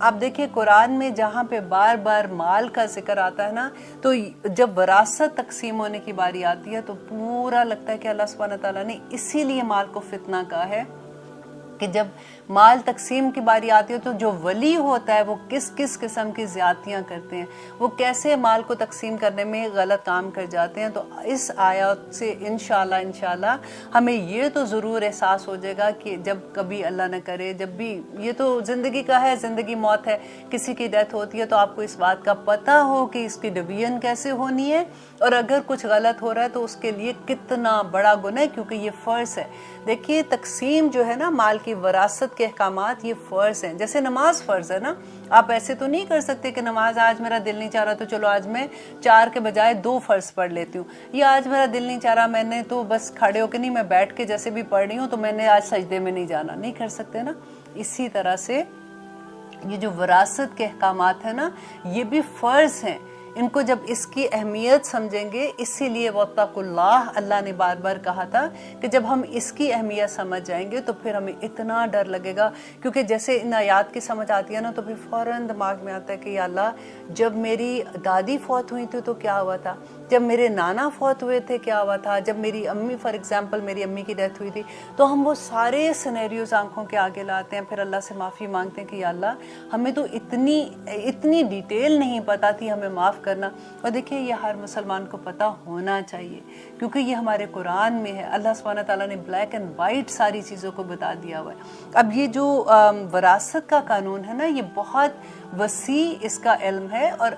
آپ دیکھیں قرآن میں جہاں پہ بار بار مال کا ذکر آتا ہے نا، تو جب وراثت تقسیم ہونے کی باری آتی ہے تو پورا لگتا ہے کہ اللہ سبحانہ تعالیٰ نے اسی لیے مال کو فتنہ کہا ہے کہ جب مال تقسیم کی باری آتی ہے تو جو ولی ہوتا ہے وہ کس کس قسم کی زیادتیاں کرتے ہیں، وہ کیسے مال کو تقسیم کرنے میں غلط کام کر جاتے ہیں۔ تو اس آیات سے انشاءاللہ ہمیں یہ تو ضرور احساس ہو جائے گا کہ جب کبھی اللہ نہ کرے، جب بھی یہ تو زندگی کا ہے، زندگی موت ہے، کسی کی ڈیتھ ہوتی ہے تو آپ کو اس بات کا پتہ ہو کہ اس کی ڈویژن کیسے ہونی ہے، اور اگر کچھ غلط ہو رہا ہے تو اس کے لیے کتنا بڑا گناہ ہے، کیونکہ یہ فرض ہے۔ دیکھیے تقسیم جو ہے نا مال کی وراثت کے احکامات یہ فرض ہیں، جیسے نماز فرض ہے نا، آپ ایسے تو نہیں کر سکتے کہ نماز آج میرا دل نہیں چاہ رہا تو چلو آج میں 4 کے بجائے 2 فرض پڑھ لیتی ہوں، یا آج میرا دل نہیں چاہ رہا میں نے تو بس کھڑے ہو کے نہیں، میں بیٹھ کے جیسے بھی پڑھ رہی ہوں تو میں نے آج سجدے میں نہیں جانا، نہیں کر سکتے نا۔ اسی طرح سے یہ جو وراثت کے احکامات ہیں نا یہ بھی فرض ہیں، ان کو جب اس کی اہمیت سمجھیں گے، اسی لیے وَاتَّقُوا اللَّهَ اللہ نے بار بار کہا تھا کہ جب ہم اس کی اہمیت سمجھ جائیں گے تو پھر ہمیں اتنا ڈر لگے گا، کیونکہ جیسے ان آیات کی سمجھ آتی ہے نا تو پھر فوراً دماغ میں آتا ہے کہ یا اللہ جب میری دادی فوت ہوئی تھی تو کیا ہوا تھا، جب میرے نانا فوت ہوئے تھے کیا ہوا تھا، جب میری امی فار ایگزامپل میری امی کی ڈیتھ ہوئی تھی، تو ہم وہ سارے سینیریوز آنکھوں کے آگے لاتے ہیں، پھر اللہ سے معافی مانگتے ہیں کہ یا اللہ ہمیں تو اتنی ڈیٹیل نہیں پتا تھی، ہمیں معاف کرنا۔ اور دیکھیں یہ ہر مسلمان کو پتہ ہونا چاہیے، کیونکہ یہ ہمارے قرآن میں ہے، اللہ سبحانہ تعالیٰ نے بلیک اینڈ وائٹ ساری چیزوں کو بتا دیا ہوا ہے۔ اب یہ جو وراثت کا قانون ہے نا یہ بہت وسیع اس کا علم ہے، اور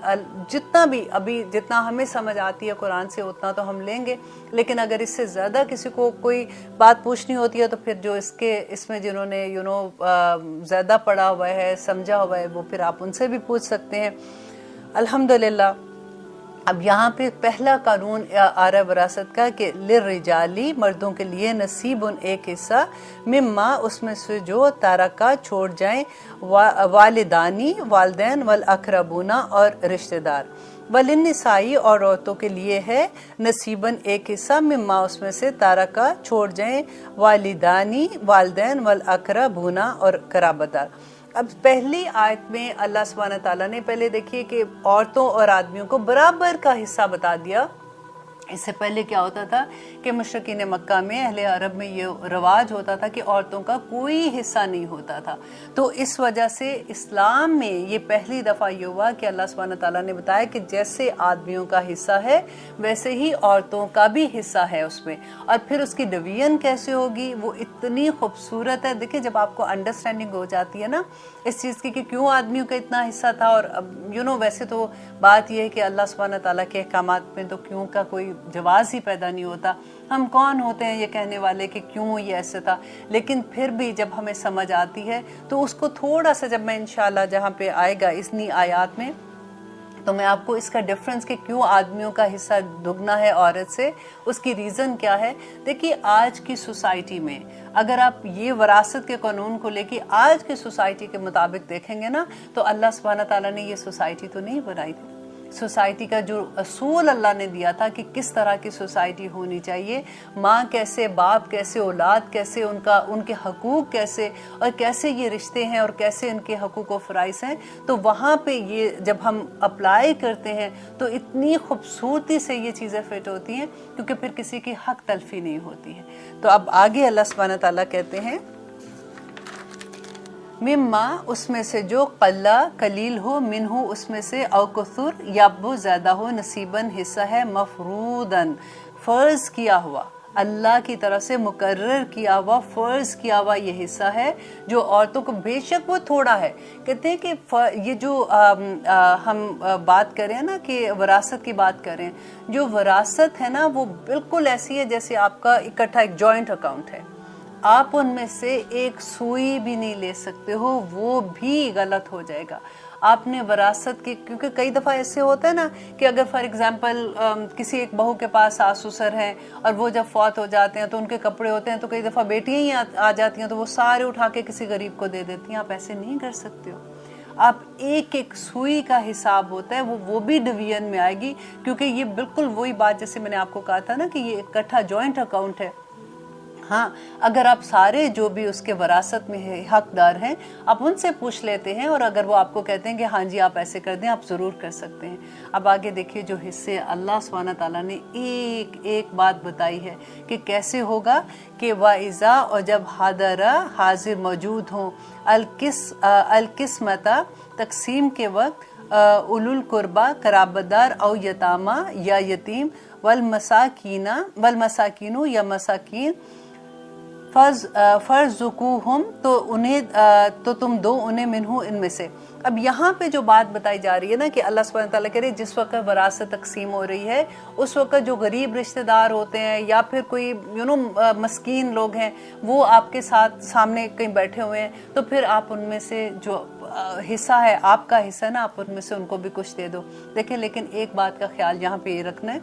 جتنا بھی ابھی جتنا ہمیں سمجھ آتی ہے قرآن سے اتنا تو ہم لیں گے، لیکن اگر اس سے زیادہ کسی کو کوئی بات پوچھنی ہوتی ہے تو پھر جو اس میں جنہوں نے زیادہ پڑھا ہوا ہے، سمجھا ہوا ہے، وہ پھر آپ ان سے بھی پوچھ سکتے ہیں۔ الحمدللہ اب یہاں پہ پہلا قانون آ رہا ہے وراثت کا کہ للرجالی مردوں کے لیے نصیب ایک حصہ مما اس میں سے جو تارکا چھوڑ جائیں والدانی والدین والاقربونا اور رشتہ دار، وللنسائی اور عورتوں کے لیے ہے نصیباً ایک حصہ مما اس میں سے تارکا چھوڑ جائیں والدانی والدین والاقربونا اور قرابت دار۔ اب پہلی آیت میں اللہ سبحانہ تعالیٰ نے پہلے دیکھیے کہ عورتوں اور آدمیوں کو برابر کا حصہ بتا دیا۔ اس سے پہلے کیا ہوتا تھا کہ مشرکین مکہ میں اہل عرب میں یہ رواج ہوتا تھا کہ عورتوں کا کوئی حصہ نہیں ہوتا تھا، تو اس وجہ سے اسلام میں یہ پہلی دفعہ یہ ہوا کہ اللہ سبحانہ تعالیٰ نے بتایا کہ جیسے آدمیوں کا حصہ ہے ویسے ہی عورتوں کا بھی حصہ ہے اس میں، اور پھر اس کی ڈویژن کیسے ہوگی وہ اتنی خوبصورت ہے۔ دیکھیں جب آپ کو انڈرسٹینڈنگ ہو جاتی ہے نا اس چیز کی کہ کیوں آدمیوں کا اتنا حصہ تھا، اور ویسے تو بات یہ ہے کہ اللہ سبحانہ تعالیٰ کے احکامات میں تو کیوں کا کوئی جواز ہی پیدا نہیں ہوتا، ہم کون ہوتے ہیں یہ کہنے والے کہ کیوں یہ ایسے تھا، لیکن پھر بھی جب ہمیں سمجھ آتی ہے تو اس کو تھوڑا سا جب میں انشاءاللہ جہاں پہ آئے گا اتنی آیات میں تو میں آپ کو اس کا ڈفرنس کہ کیوں آدمیوں کا حصہ دگنا ہے عورت سے، اس کی ریزن کیا ہے۔ دیکھیے آج کی سوسائٹی میں اگر آپ یہ وراثت کے قانون کو لے کے آج کی سوسائٹی کے مطابق دیکھیں گے نا تو اللہ سبحانہ تعالیٰ نے یہ سوسائٹی تو نہیں بنائی تھی۔ سوسائٹی کا جو اصول اللہ نے دیا تھا کہ کس طرح کی سوسائٹی ہونی چاہیے، ماں کیسے، باپ کیسے، اولاد کیسے، ان کے حقوق کیسے، اور کیسے یہ رشتے ہیں اور کیسے ان کے حقوق و فرائض ہیں، تو وہاں پہ یہ جب ہم اپلائی کرتے ہیں تو اتنی خوبصورتی سے یہ چیزیں فٹ ہوتی ہیں کیونکہ پھر کسی کی حق تلفی نہیں ہوتی ہے۔ تو اب آگے اللہ سبحانہ تعالیٰ کہتے ہیں مما اس میں سے جو قلہ قلیل ہو، منہ اس میں سے، او کثر یا بہت زیادہ ہو، نصیباً حصہ ہے، مفروضاً فرض کیا ہوا، اللہ کی طرف سے مقرر کیا ہوا، فرض کیا ہوا یہ حصہ ہے جو عورتوں کو، بے شک وہ تھوڑا ہے۔ کہتے ہیں کہ یہ جو ہم بات کریں نا کہ وراثت کی بات کریں، جو وراثت ہے نا وہ بالکل ایسی ہے جیسے آپ کا اکٹھا ایک جوائنٹ اکاؤنٹ ہے، آپ ان میں سے ایک سوئی بھی نہیں لے سکتے ہو، وہ بھی غلط ہو جائے گا۔ آپ نے وراثت کی، کیونکہ کئی دفعہ ایسے ہوتا ہے نا کہ اگر فار ایگزامپل کسی ایک بہو کے پاس ساس سسر ہیں اور وہ جب فوت ہو جاتے ہیں تو ان کے کپڑے ہوتے ہیں تو کئی دفعہ بیٹیاں ہی آ جاتی ہیں تو وہ سارے اٹھا کے کسی غریب کو دے دیتی ہیں، آپ ایسے نہیں کر سکتے ہو۔ آپ ایک ایک سوئی کا حساب ہوتا ہے، وہ بھی ڈویژن میں آئے گی، کیونکہ یہ بالکل وہی بات جیسے میں نے آپ کو کہا تھا نا کہ یہ اکٹھا جوائنٹ اکاؤنٹ ہے۔ ہاں اگر آپ سارے جو بھی اس کے وراثت میں حقدار ہیں آپ ان سے پوچھ لیتے ہیں، اور اگر وہ آپ کو کہتے ہیں کہ ہاں جی آپ ایسے کر دیں، آپ ضرور کر سکتے ہیں۔ اب آگے دیکھیے جو حصے اللہ سبحانہ تعالیٰ نے ایک ایک بات بتائی ہے کہ کیسے ہوگا، کہ وَإِذَا، اور جب حاضرہ حاضر موجود ہوں، القسمتا تقسیم کے وقت، اولو القربہ قرابتدار، او یتامہ یا یتیم، والمساکین یا مساکین، فرزقوہم، تو تم دو انہیں منہو، ان میں سے۔ اب یہاں پہ جو بات بتائی جا رہی ہے نا کہ اللہ سبحانہ تعالیٰ کہہ رہے جس وقت وراثت تقسیم ہو رہی ہے اس وقت جو غریب رشتہ دار ہوتے ہیں یا پھر کوئی مسکین لوگ ہیں وہ آپ کے ساتھ سامنے کہیں بیٹھے ہوئے ہیں، تو پھر آپ ان میں سے جو حصہ ہے، آپ کا حصہ نا، آپ ان میں سے ان کو بھی کچھ دے دو۔ دیکھیں لیکن ایک بات کا خیال یہاں پہ یہ رکھنا ہے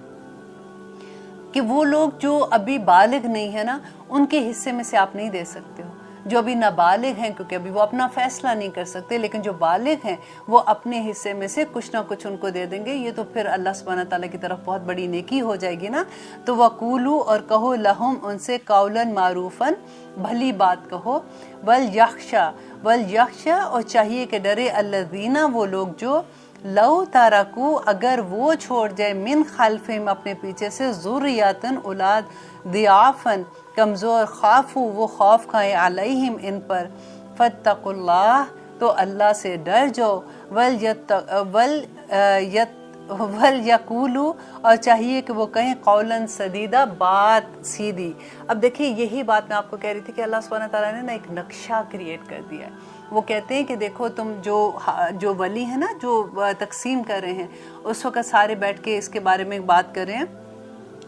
کہ وہ لوگ جو ابھی بالغ نہیں ہے نا، ان کے حصے میں سے آپ نہیں دے سکتے ہو۔ جو ابھی نابالغ ہیں کیونکہ ابھی وہ اپنا فیصلہ نہیں کر سکتے، لیکن جو بالغ ہیں وہ اپنے حصے میں سے کچھ نہ کچھ ان کو دے دیں گے۔ یہ تو پھر اللہ سبحانہ تعالیٰ کی طرف بہت بڑی نیکی ہو جائے گی نا۔ تو وَقُولُوا، اور کہو، لَهُمْ، ان سے، قَوْلًا مَعْرُوفًا، بھلی بات کہو، وَلْيَخْشَى، اور چاہیے کہ ڈرے، الَّذِينَ، وہ لوگ جو، لو تارکو، اگر وہ چھوڑ جائے، من خلفہم، اپنے پیچھے سے، ذریاتن، اولاد، ضعافن، کمزور، خافو، وہ خوف کھائیں، علیہم، ان پر، فاتقوا اللہ، تو اللہ سے ڈر جاؤ، وَلْيَقُولُوا، اور چاہیے کہ وہ کہیں، قولاً سدیدہ، بات سیدھی۔ اب دیکھیے یہی بات میں آپ کو کہہ رہی تھی کہ اللہ سبحانہ تعالیٰ نے نا ایک نقشہ کریٹ کر دیا ہے۔ وہ کہتے ہیں کہ دیکھو تم جو ولی ہیں نا، جو تقسیم کر رہے ہیں، اس وقت سارے بیٹھ کے اس کے بارے میں بات کر رہے ہیں۔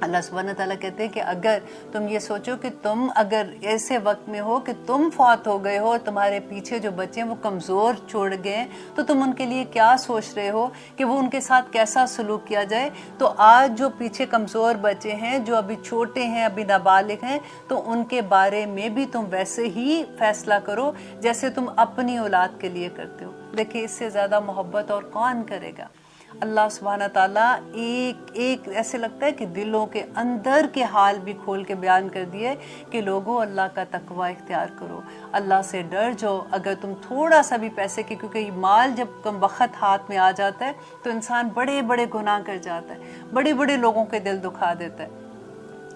اللہ سبحانہ تعالیٰ کہتے ہیں کہ اگر تم یہ سوچو کہ تم اگر ایسے وقت میں ہو کہ تم فوت ہو گئے ہو اور تمہارے پیچھے جو بچے ہیں وہ کمزور چھوڑ گئے ہیں، تو تم ان کے لیے کیا سوچ رہے ہو کہ وہ ان کے ساتھ کیسا سلوک کیا جائے؟ تو آج جو پیچھے کمزور بچے ہیں، جو ابھی چھوٹے ہیں، ابھی نابالغ ہیں، تو ان کے بارے میں بھی تم ویسے ہی فیصلہ کرو جیسے تم اپنی اولاد کے لیے کرتے ہو۔ دیکھیے اس سے زیادہ محبت اور کون کرے گا؟ اللہ سبحانہ تعالیٰ ایک ایسے لگتا ہے کہ دلوں کے اندر کے حال بھی کھول کے بیان کر دیے کہ لوگوں اللہ کا تقوی اختیار کرو، اللہ سے ڈر جاؤ۔ اگر تم تھوڑا سا بھی پیسے کی، کیونکہ یہ مال جب کم وقت ہاتھ میں آ جاتا ہے تو انسان بڑے بڑے گناہ کر جاتا ہے، بڑے بڑے لوگوں کے دل دکھا دیتا ہے۔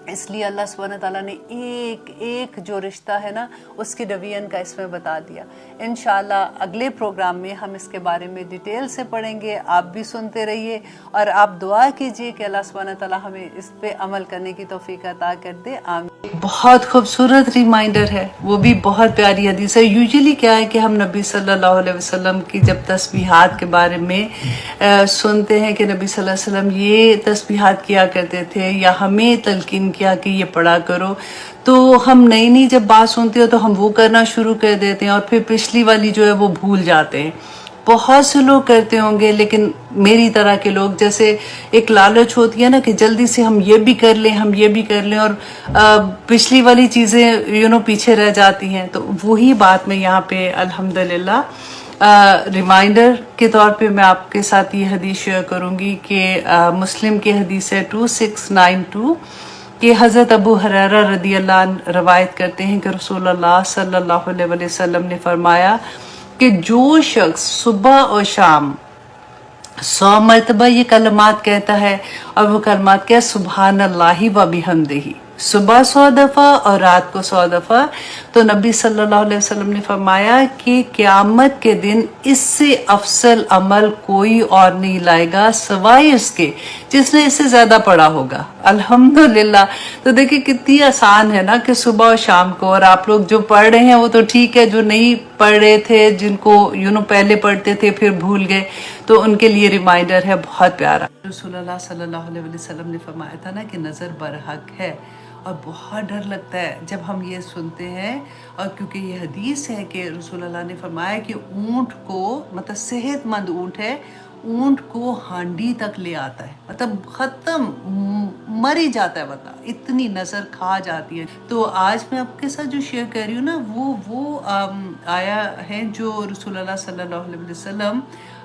اس لیے اللہ سبحانہ تعالیٰ نے ایک ایک جو رشتہ ہے نا اس کی ڈویژن کا اس میں بتا دیا۔ انشاءاللہ اگلے پروگرام میں ہم اس کے بارے میں ڈیٹیل سے پڑھیں گے، آپ بھی سنتے رہیے اور آپ دعا کیجئے کہ اللہ سبحانہ تعالیٰ ہمیں اس پہ عمل کرنے کی توفیق عطا کر دے، آمین۔ بہت خوبصورت ریمائنڈر ہے، وہ بھی بہت پیاری حدیث ہے۔ یوزلی کیا ہے کہ ہم نبی صلی اللہ علیہ وسلم کی جب تسبیحات کے بارے میں سنتے ہیں کہ نبی صلی اللہ علیہ وسلم یہ تسبیحات کیا کرتے تھے یا ہمیں تلقین کیا کہ یہ پڑھا کرو، تو ہم نئی نئی جب بات سنتے ہو تو ہم وہ کرنا شروع کر دیتے ہیں اور پھر پچھلی والی جو ہے وہ بھول جاتے ہیں۔ بہت سے لوگ کرتے ہوں گے، لیکن میری طرح کے لوگ، جیسے ایک لالچ ہوتی ہے نا کہ جلدی سے ہم یہ بھی کر لیں، ہم یہ بھی کر لیں، اور پچھلی والی چیزیں پیچھے رہ جاتی ہیں۔ تو وہی بات میں یہاں پہ الحمدللہ ریمائنڈر کے طور پہ میں آپ کے ساتھ یہ حدیث شیئر کروں گی کہ مسلم کی حدیث ہے 2692 کہ حضرت ابو ہریرہ رضی اللہ عنہ روایت کرتے ہیں کہ رسول اللہ صلی اللہ علیہ وسلم نے فرمایا کہ جو شخص صبح اور شام 100 مرتبہ یہ کلمات کہتا ہے، اور وہ کلمات کیا؟ سبحان اللہ و بحمدہ، صبح 100 دفعہ اور رات کو 100 دفعہ، تو نبی صلی اللہ علیہ وسلم نے فرمایا کہ قیامت کے دن اس سے افضل عمل کوئی اور نہیں لائے گا سوائے اس کے جس نے اس سے زیادہ پڑھا ہوگا۔ الحمدللہ۔ تو دیکھیں کتنی آسان ہے نا کہ صبح اور شام کو، اور آپ لوگ جو پڑھ رہے ہیں وہ تو ٹھیک ہے، جو نہیں پڑھ رہے تھے، جن کو پہلے پڑھتے تھے پھر بھول گئے، تو ان کے لیے ریمائنڈر ہے بہت پیارا۔ رسول اللہ صلی اللہ علیہ وسلم نے فرمایا تھا نا کہ نظر برحق ہے، اور بہت ڈر لگتا ہے جب ہم یہ سنتے ہیں، اور کیونکہ یہ حدیث ہے کہ رسول اللہ نے فرمایا کہ اونٹ کو، مطلب صحت مند اونٹ ہے، اونٹ کو ہانڈی تک لے آتا ہے، مطلب ختم، مر ہی جاتا ہے، بتا اتنی نظر کھا جاتی ہے۔ تو آج میں آپ کے ساتھ جو شیئر کر رہی ہوں نا وہ آیا ہے جو رسول اللہ صلی اللہ علیہ وسلم